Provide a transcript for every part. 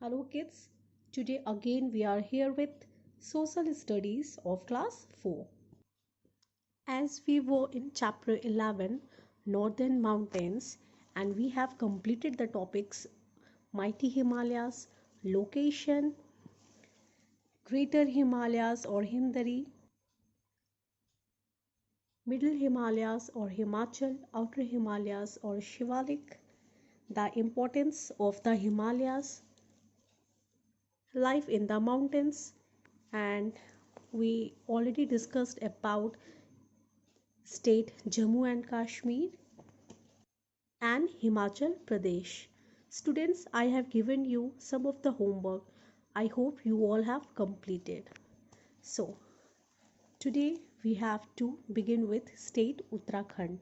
Hello kids, today again we are here with Social Studies of class 4. As we were in chapter 11, Northern Mountains, and we have completed the topics Mighty Himalayas, Location, Greater Himalayas or Himdari, Middle Himalayas or Himachal, Outer Himalayas or Shivalik, the importance of the Himalayas, life in the mountains, and we already discussed about state Jammu and Kashmir and Himachal Pradesh. Students, I have given you some of the homework. I hope you all have completed. So, today we have to begin with state Uttarakhand.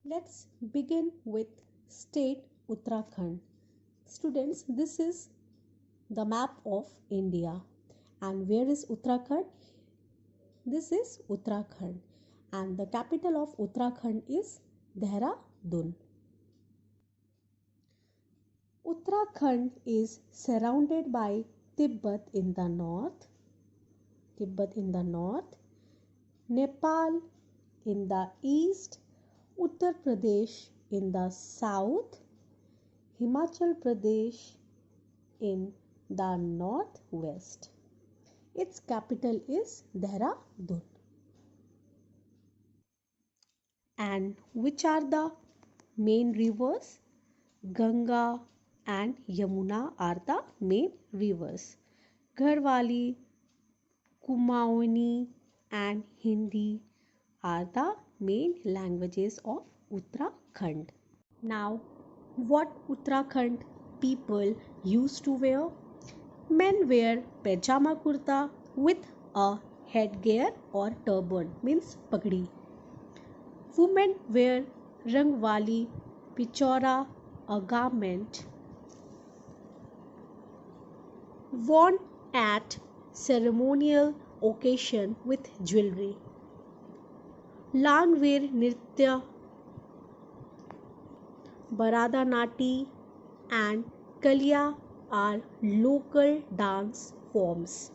Let's begin with state Uttarakhand. Students, this is the map of India. And where is Uttarakhand? This is Uttarakhand. And the capital of Uttarakhand is Dehradun. Uttarakhand is surrounded by Tibet in the north, Nepal in the east, Uttar Pradesh in the south, Himachal Pradesh in the northwest. Its capital is Dehradun. And which are the main rivers? Ganga and Yamuna are the main rivers. Garhwali, Kumaoni and Hindi are the main languages of Uttarakhand. Now, what Uttarakhand people used to wear? Men wear pajama kurta with a headgear or turban, means pagdi. Women wear rangwali pichora, a garment worn at ceremonial occasion with jewelry. Lanveer Nritya, Baradanati and Kalia are local dance forms.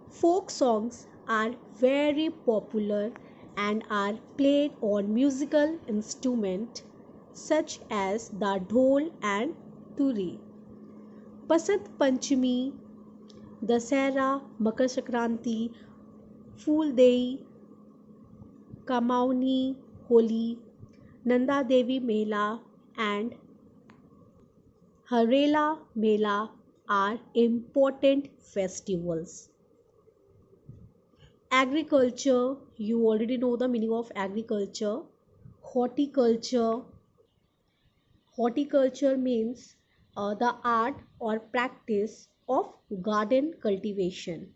Folk songs are very popular and are played on musical instruments such as the dhol and turi. Basant Panchami, Dasera, Makar Sankranti, Phool Dei, Kamauni, Holi, Nanda Devi Mela and Harela Mela are important festivals. Agriculture, you already know the meaning of agriculture. Horticulture. Horticulture means the art or practice of garden cultivation.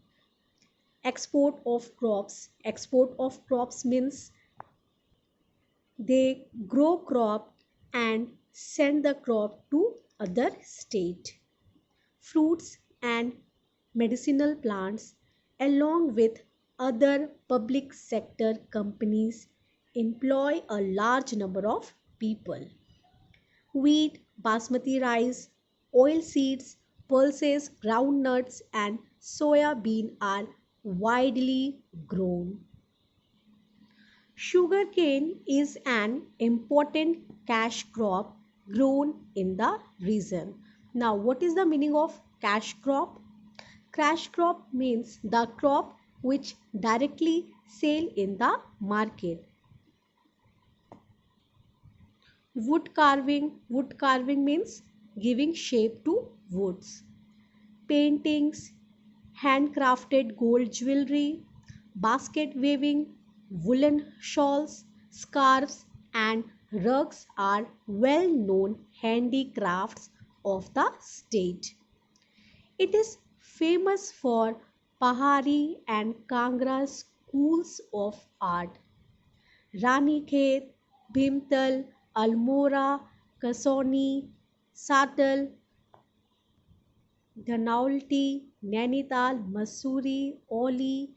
Export of crops. Export of crops means they grow crop and send the crop to other state. Fruits and medicinal plants along with other public sector companies employ a large number of people. Wheat, basmati rice, oil seeds, pulses, groundnuts and soya bean are widely grown. Sugarcane is an important cash crop grown in the region. Now, what is the meaning of cash crop? Cash crop means the crop which directly sell in the market. Wood carving means giving shape to woods. Paintings, handcrafted gold jewelry, basket weaving, woolen shawls, scarves and rugs are well known handicrafts of the state. It is famous for Pahari and Kangra schools of art. Ranikhet, Bhimtal, Almora, Kasoni, Satal, Dhanaulti, Nainital, Mussoorie, Oli,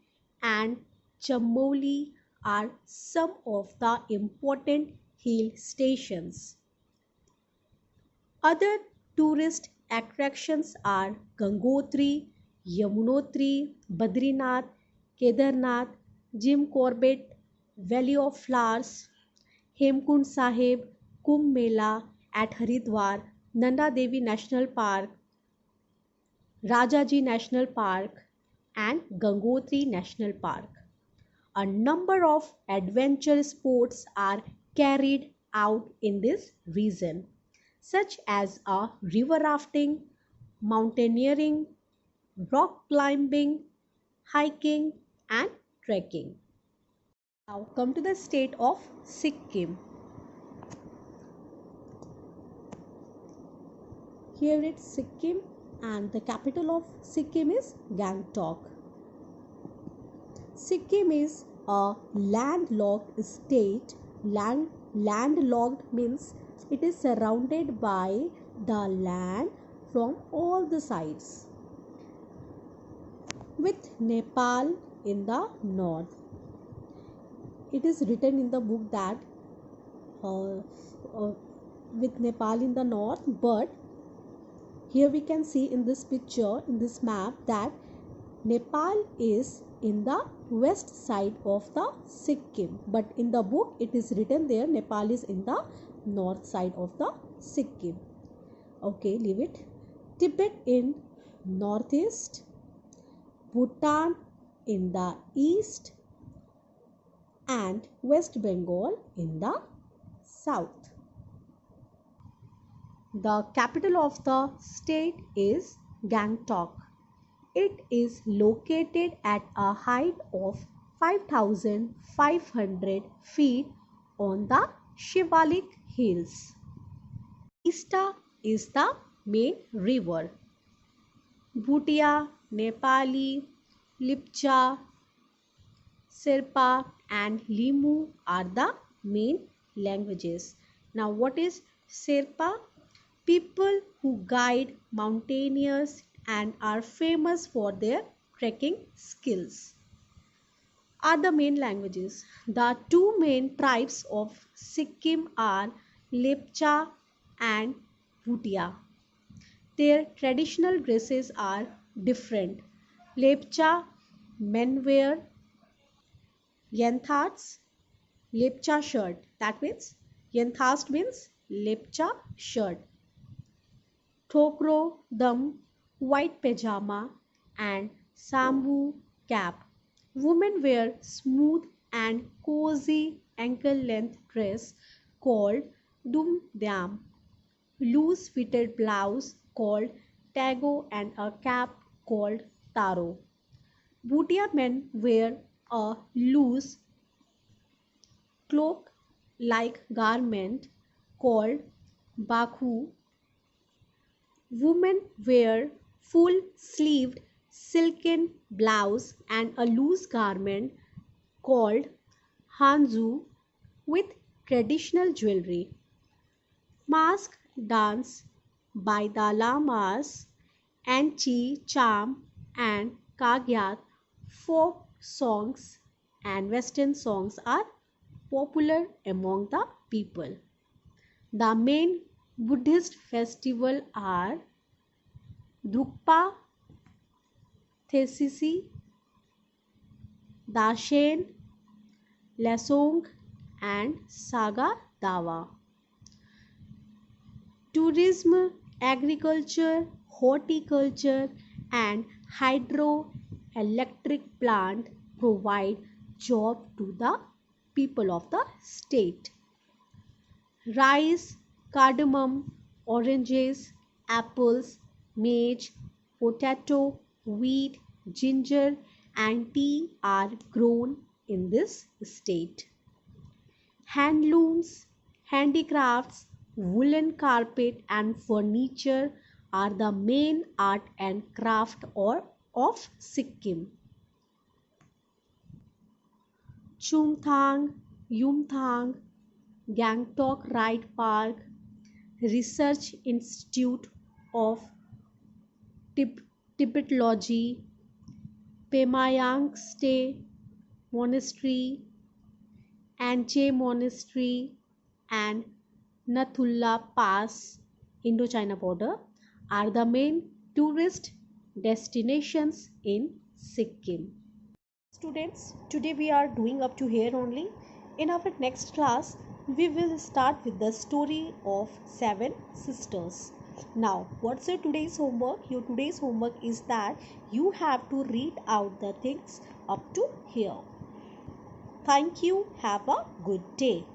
and Chamoli are some of the important hill stations. Other tourist attractions are Gangotri, Yamunotri, Badrinath, Kedarnath, Jim Corbett, Valley of Flowers, Hemkund Sahib, Kumbh Mela at Haridwar, Nanda Devi National Park, Rajaji National Park, and Gangotri National Park. A number of adventure sports are carried out in this region, such as river rafting, mountaineering, rock climbing, hiking, and trekking. Now come to the state of Sikkim. Here it's Sikkim and the capital of Sikkim is Gangtok. Sikkim is a landlocked state. Landlocked means it is surrounded by the land from all the sides, with Nepal in the north. It is written in the book that uh, uh, with Nepal in the north, but here we can see in this picture, in this map, that Nepal is in the west side of the Sikkim, but in the book it is written there Nepal is in the north side of the Sikkim. Okay, leave it. Tibet in northeast, Bhutan in the east, and West Bengal in the south. The capital of the state is Gangtok. It is located at a height of 5,500 feet on the Shivalik Hills. Teesta is the main river. Bhutia, Nepali, Lipcha, Sherpa and Limu are the main languages. Now what is Sherpa? People who guide mountaineers and are famous for their trekking skills are the main languages. The two main tribes of Sikkim are Lepcha and Bhutia. Their traditional dresses are different. Lepcha men wear yanthas, Lepcha shirt. That means yanthast means Lepcha shirt. Thokro dam white pajama and sambu cap. Women wear smooth and cozy ankle length dress called dumdyam, loose fitted blouse called tago and a cap called taro. Bhutia men wear a loose cloak like garment called bakhu. Women wear full sleeved silken blouse and a loose garment called hanzu with traditional jewelry. Mask dance by the lamas, Anchi, Cham, and Kagyat, folk songs and western songs are popular among the people. The main Buddhist festival are Drukpa Thesisi, Dashain, Lesong, and Saga Dawa. Tourism, agriculture, horticulture, and hydroelectric plant provide job to the people of the state. Rice, cardamom, oranges, apples, maize, potato, wheat, ginger, and tea are grown in this state. Handlooms, handicrafts, woolen carpet and furniture are the main art and craft or of Sikkim. Chungthang, Yumthang, Gangtok Ride Park, Research Institute of Tibetology, Pemayang Stay Monastery, Anche Monastery, and Nathulla Pass, Indo-China border, are the main tourist destinations in Sikkim. Students, today we are doing up to here only. In our next class, we will start with the story of seven sisters. Now, what's your today's homework? Your today's homework is that you have to read out the things up to here. Thank you. Have a good day.